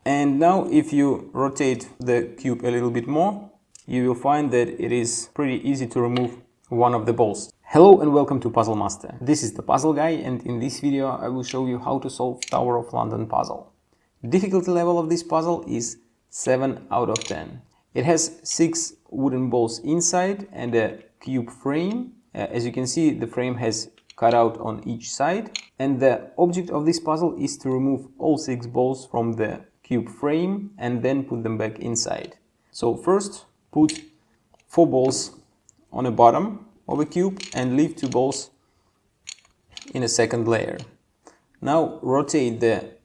And now if you rotate the cube a little bit more, you will find that it is pretty easy to remove one of the balls. Hello and welcome to Puzzle Master. This is the Puzzle Guy, and in this video I will show you how to solve Tower of London puzzle. Difficulty level of this puzzle is 7 out of 10. It has 6 wooden balls inside and a cube frame. As you can see, the frame has cutout on each side, and the object of this puzzle is to remove all 6 balls from the cube frame and then put them back inside. So first put 4 balls on the bottom of a cube and leave 2 balls in a second layer. Now rotate the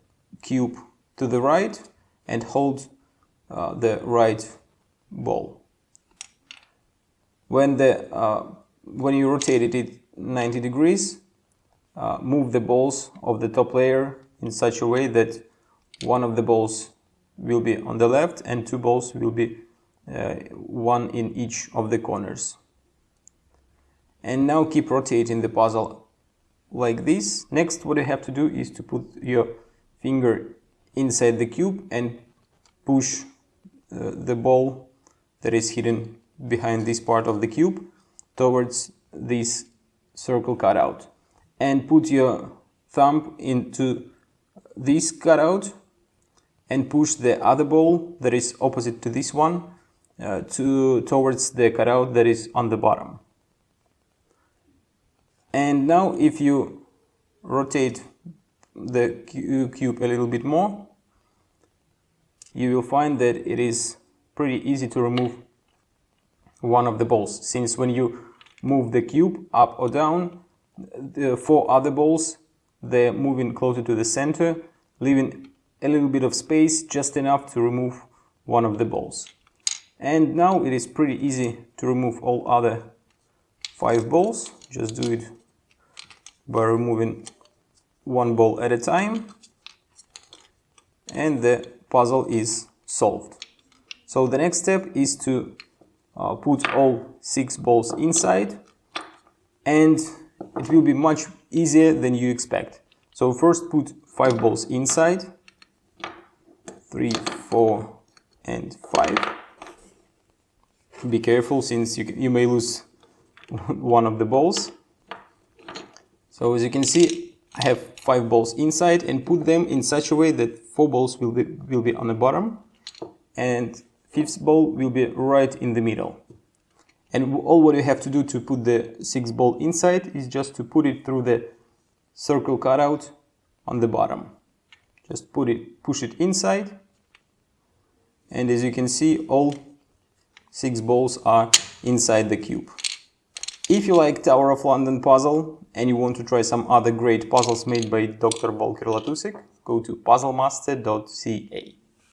cube to the right and hold the right ball. When you rotate it 90 degrees, move the balls of the top layer in such a way that one of the balls will be on the left and 2 balls will be one in each of the corners. And now keep rotating the puzzle like this. Next, what you have to do is to put your finger inside the cube and push the ball that is hidden behind this part of the cube towards this circle cutout, and put your thumb into this cutout and push the other ball that is opposite to this one towards the cutout that is on the bottom. And now if you rotate the cube a little bit more, you will find that it is pretty easy to remove one of the balls, since when you move the cube up or down, the 4 other balls, they're moving closer to the center, leaving a little bit of space, just enough to remove one of the balls. And now it is pretty easy to remove all other 5 balls. Just do it by removing 1 ball at a time, and the puzzle is solved. So the next step is to put all 6 balls inside, and it will be much easier than you expect. So first put 5 balls inside, 3, 4 and 5. Be careful, since you may lose one of the balls. So as you can see, I have 5 balls inside and put them in such a way that 4 balls will be on the bottom and 5th ball will be right in the middle. And all what you have to do to put the 6th ball inside is just to put it through the circle cutout on the bottom. Just push it inside, and as you can see, all 6 balls are inside the cube. If you like Tower of London puzzle and you want to try some other great puzzles made by Dr. Volker Latusek, go to puzzlemaster.ca.